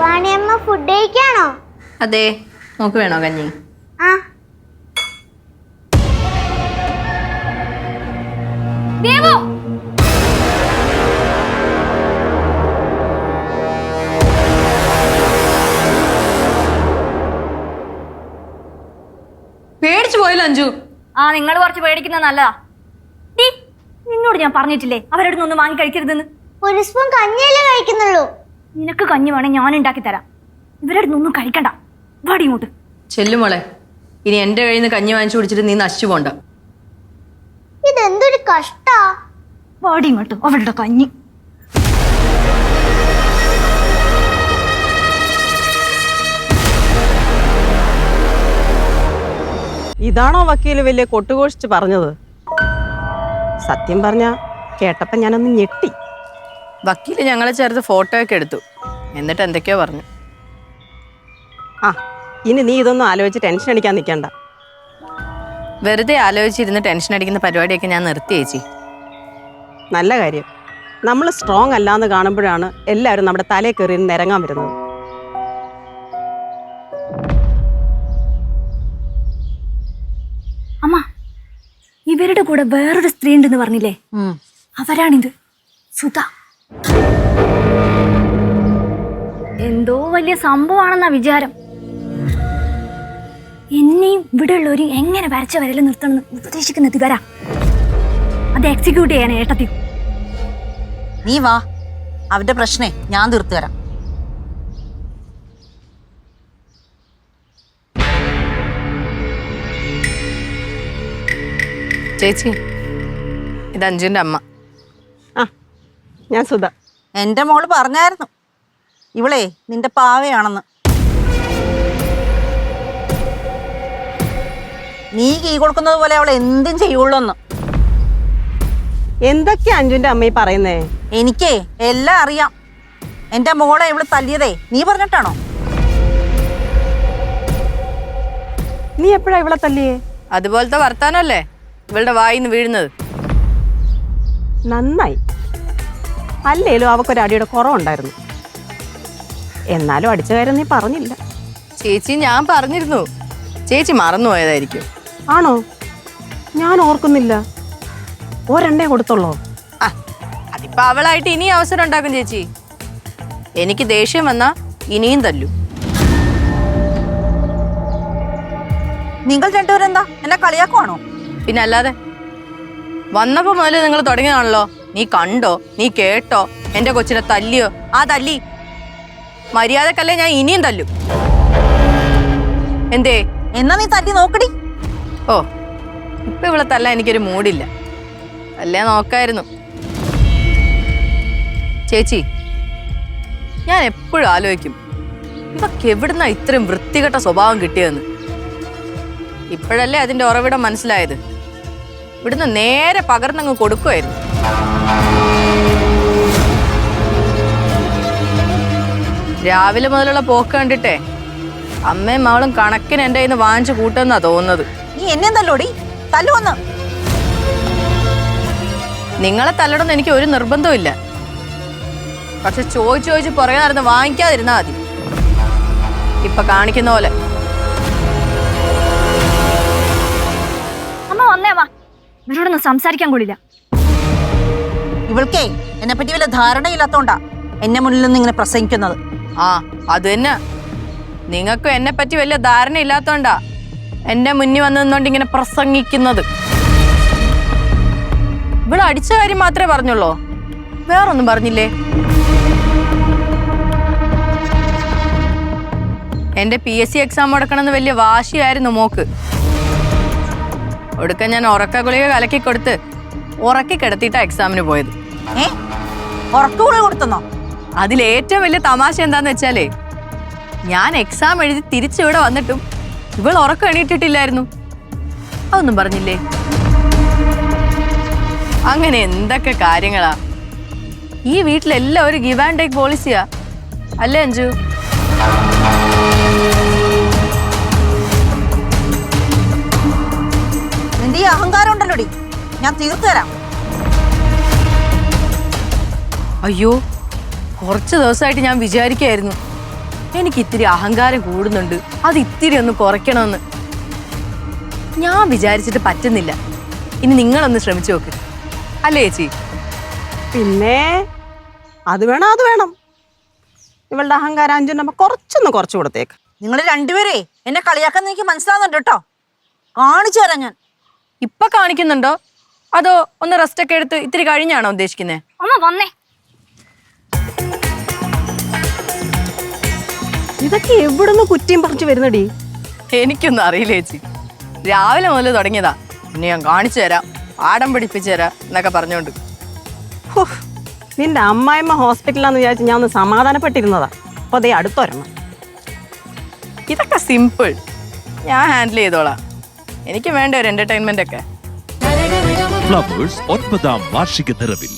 Vaniyamma food കഴിക്കാണോ? അതെ, നോക്ക് വേണോ കഞ്ഞി? ആ. ദേവു, പേടിച്ചു പോയില്ല അഞ്ജു. നിങ്ങൾ കുറച്ച് പേടിക്കുന്നത് നല്ലതാ. നിന്നോട് ഞാൻ പറഞ്ഞിട്ടില്ലേ അവരുടെ ഒന്നും വാങ്ങി കഴിക്കരുതെന്ന്? ഒരു സ്പൂൺ കഞ്ഞിയല്ലേ കഴിക്കുന്നുള്ളൂ. നിനക്ക് കഞ്ഞി വേണേ ഞാൻ ഉണ്ടാക്കി തരാം. ഇവരുടെ ഒന്നും കഴിക്കണ്ട. വാടി ഇങ്ങോട്ട്. ചെല്ലുമോളെ, ഇനി എന്റെ കയ്യിൽ നിന്ന് കഞ്ഞി വാങ്ങിച്ചു കുടിച്ചിട്ട് നീ നശിച്ചു പോണ്ട. ഇതെന്തൊരു കഷ്ടാ. വാടി ഇങ്ങോട്ട്. അവരുടെ കഞ്ഞി. ഇതാണോ വക്കീല് വലിയ കൊട്ടുഘോഷിച്ച് പറഞ്ഞത്? സത്യം പറഞ്ഞ കേട്ടപ്പോ ഞാനൊന്ന് ഞെട്ടി. വക്കീല് ഞങ്ങളെ ചേർത്ത് ഫോട്ടോ ഒക്കെ എടുത്തു, എന്നിട്ട് എന്തൊക്കെയോ പറഞ്ഞു. ആ, ഇനി നീ ഇതൊന്നും ആലോചിച്ച് ടെൻഷൻ അടിക്കാൻ നിൽക്കണ്ട. വെറുതെ ആലോചിച്ചിരുന്ന് ടെൻഷൻ അടിക്കുന്ന പരിപാടിയൊക്കെ ഞാൻ നിർത്തി ചേച്ചി. നല്ല കാര്യം. നമ്മൾ സ്ട്രോങ് അല്ലാന്ന് കാണുമ്പോഴാണ് എല്ലാവരും നമ്മുടെ തലയിൽ കയറി നിരങ്ങാൻ വരുന്നത്. അമ്മ, ഇവരുടെ കൂടെ വേറൊരു സ്ത്രീ ഉണ്ടെന്ന് പറഞ്ഞില്ലേ? അവരാണിത്, സുധ. എന്തോ വലിയ സംഭവമാണെന്നാ വിചാരം. എന്നെയും ഇവിടെ ഉള്ളവര് എങ്ങനെ വരച്ച വരല് നിർത്തണമെന്ന് ഉപദേശിക്കുന്നത് ഇവരാ. അത് എക്സിക്യൂട്ട് ചെയ്യാൻ ഏട്ടത്തി. നീ വാ, അവന്റെ പ്രശ്നേ ഞാൻ തീർത്തു തരാം. ചേച്ചി, ഇത് അഞ്ജുവിന്റെ അമ്മ. ആ, ഞാൻ സുധ. എന്റെ മോള് പറഞ്ഞായിരുന്നു ഇവളെ നിന്റെ പാവയാണെന്ന്. നീ കീ കൊടുക്കുന്നത് പോലെ അവൾ എന്തും ചെയ്യുള്ളൂന്ന്. എന്തൊക്കെയാ അഞ്ജുന്റെ അമ്മ ഈ പറയുന്നേ? എനിക്കേ എല്ലാം അറിയാം. എന്റെ മോളെ ഇവള് തല്ലിയതേ നീ പറഞ്ഞിട്ടാണോ? നീ എപ്പോഴാ ഇവളെ തല്ലിയേ? അതുപോലത്തെ വർത്താനല്ലേ ഇവളുടെ വായിന്ന് വീഴുന്നത്. നന്നായി. അല്ലേലും അവക്കൊരടിയുടെ കുറവുണ്ടായിരുന്നു. എന്നാലും അടിച്ച കാര്യം നീ പറഞ്ഞില്ല. ചേച്ചി, ഞാൻ പറഞ്ഞിരുന്നു. ചേച്ചി മറന്നുപോയതായിരിക്കും. ആണോ? ഞാൻ ഓർക്കുന്നില്ല. ഒരെണ്ണേ കൊടുത്തുള്ളോ? ആ, അതിപ്പോ അവളായിട്ട് ഇനിയും അവസരം ഉണ്ടാക്കും ചേച്ചി. എനിക്ക് ദേഷ്യം വന്നാ ഇനിയും തല്ലു. നിങ്ങൾ രണ്ടുപേരെന്താ എന്നെ കളിയാക്കുവാണോ? പിന്നെ അല്ലാതെ. വന്നപ്പോ മുതൽ നിങ്ങൾ തുടങ്ങിയതാണല്ലോ. നീ കണ്ടോ, നീ കേട്ടോ, എന്റെ കൊച്ചിനെ തല്ലിയോ? ആ തല്ലി. മര്യാദക്കല്ലേ ഞാൻ ഇനിയും തല്ലു. എന്തേ? എന്നാ നീ തല്ലി നോക്കടി. ഓ, ഇപ്പൊ ഇവിടെ തല്ലാൻ എനിക്കൊരു മൂടില്ല. അല്ലേ നോക്കായിരുന്നു. ചേച്ചി, ഞാൻ എപ്പോഴും ആലോചിക്കും ഇവക്ക് എവിടുന്നാ ഇത്രയും വൃത്തികെട്ട സ്വഭാവം കിട്ടിയതെന്ന്. ഇപ്പോഴല്ലേ അതിന്റെ ഉറവിടം മനസ്സിലായത്. ഇവിടുന്ന് നേരെ പകർന്നങ്ങ് കൊടുക്കുമായിരുന്നു. രാവിലെ മുതലുള്ള പോക്ക് കണ്ടിട്ടേ അമ്മയും മകളും കണക്കിന് എൻ്റെ കയ്യിൽ നിന്ന് വാങ്ങിച്ചു കൂട്ടുമെന്നാ തോന്നുന്നത്. നീ എന്നെ തല്ലോടി, തല്ലുവന്ന്. നിങ്ങളെ തല്ലണമെന്ന് എനിക്ക് ഒരു നിർബന്ധവും ഇല്ല. പക്ഷെ ചോദിച്ച് പുറകെ നടന്ന് വാങ്ങിക്കാതിരുന്നാ മതി. ഇപ്പൊ കാണിക്കുന്ന പോലെ. അമ്മ വന്നേ വാ. ഇവരോടൊന്നും സംസാരിക്കാൻ കൊള്ളില്ല. ഇവൾക്കേ എന്നെ പറ്റി വല്ല ധാരണയില്ലാത്തോണ്ടാ എന്നെ മുന്നിൽ നിന്ന് ഇങ്ങനെ പ്രസംഗിക്കുന്നത്. ആ, അത് തന്നെ. നിങ്ങൾക്കും എന്നെ പറ്റി വലിയ ധാരണ ഇല്ലാത്തോണ്ടാ എന്റെ മുന്നിൽ വന്ന് നിന്നോണ്ട് ഇങ്ങനെ പ്രസംഗിക്കുന്നത്. ഇവിടെ അടിച്ച കാര്യം മാത്രമേ പറഞ്ഞുള്ളൂ, വേറൊന്നും പറഞ്ഞില്ലേ? എന്റെ PSC എക്സാം മുടക്കണമെന്ന് വലിയ വാശിയായിരുന്നു മോക്ക്. ഒടുക്കം ഞാൻ ഉറക്ക ഗുളിക കലക്കി കൊടുത്ത് ഉറക്കി കിടത്തിയിട്ടാ എക്സാമിന് പോയത്. ഉറക്കുകൂടെ കൊടുത്തെന്നോ? അതിലേറ്റവും വലിയ തമാശ എന്താന്ന് വെച്ചാലേ, ഞാൻ എക്സാം എഴുതി തിരിച്ചിവിടെ വന്നിട്ടും ഇവൾ ഉറക്കം എണീറ്റിട്ടില്ലായിരുന്നു. അതൊന്നും പറഞ്ഞില്ലേ? അങ്ങനെ എന്തൊക്കെ കാര്യങ്ങളാ. ഈ വീട്ടിലെല്ലാം ഒരു ഗിവ് ആൻഡ് ടേക്ക് പോളിസിയാ അല്ലേ അഞ്ജു? നിന്റെ ഈ അഹങ്കാരം ഉണ്ടല്ലോടി, ഞാൻ തീർത്തു തരാം. അയ്യോ, കുറച്ച് ദിവസമായിട്ട് ഞാൻ വിചാരിക്കായിരുന്നു എനിക്ക് ഇത്തിരി അഹങ്കാരം കൂടുന്നുണ്ട്, അത് ഇത്തിരി ഒന്ന് കുറയ്ക്കണമെന്ന്. ഞാൻ വിചാരിച്ചിട്ട് പറ്റുന്നില്ല. ഇനി നിങ്ങളൊന്ന് ശ്രമിച്ചു നോക്ക്, അല്ലേ ചേച്ചി? പിന്നെ അത് വേണം. ഇവളുടെ അഹങ്കാരം അഞ്ചുണ്ടമ്മ കുറച്ചൊന്ന് കുറച്ചു കൊടുത്തേക്ക്. നിങ്ങൾ രണ്ടുപേരേ എന്നെ കളിയാക്കാൻ എനിക്ക് മനസ്സിലാവുന്നുണ്ട് കേട്ടോ. കാണിച്ചു തരാം ഞാൻ. ഇപ്പൊ കാണിക്കുന്നുണ്ടോ അതോ ഒന്ന് റെസ്റ്റ് ഒക്കെ എടുത്ത് ഇത്തിരി കഴിഞ്ഞാണോ ഉദ്ദേശിക്കുന്നത്? അമ്മ വന്നേ. ഇതൊക്കെ എവിടുന്ന് കുറ്റിയും പറിച്ചു വരുന്നടി? എനിക്കൊന്നും അറിയില്ല ചേച്ചി, രാവിലെ മുതൽ തുടങ്ങിയതാ. പിന്നെ ഞാൻ കാണിച്ചു തരാം, പാഠം പഠിപ്പിച്ചു തരാം എന്നൊക്കെ പറഞ്ഞോണ്ട്. ഹോ, നിന്റെ അമ്മായിമ്മ ഹോസ്പിറ്റലാന്ന് വിചാരിച്ച് ഞാൻ ഒന്ന് സമാധാനപ്പെട്ടിരുന്നതാ. അപ്പൊ അതേ അടുത്തൊരെണ്ണം. ഇതൊക്കെ സിമ്പിൾ, ഞാൻ ഹാൻഡിൽ ചെയ്തോളാം. എനിക്ക് വേണ്ട ഒരു എന്റർടൈൻമെന്റ് ഒക്കെ. ഫ്ലവേഴ്സ് 9ാം വാർഷിക നിറവിൽ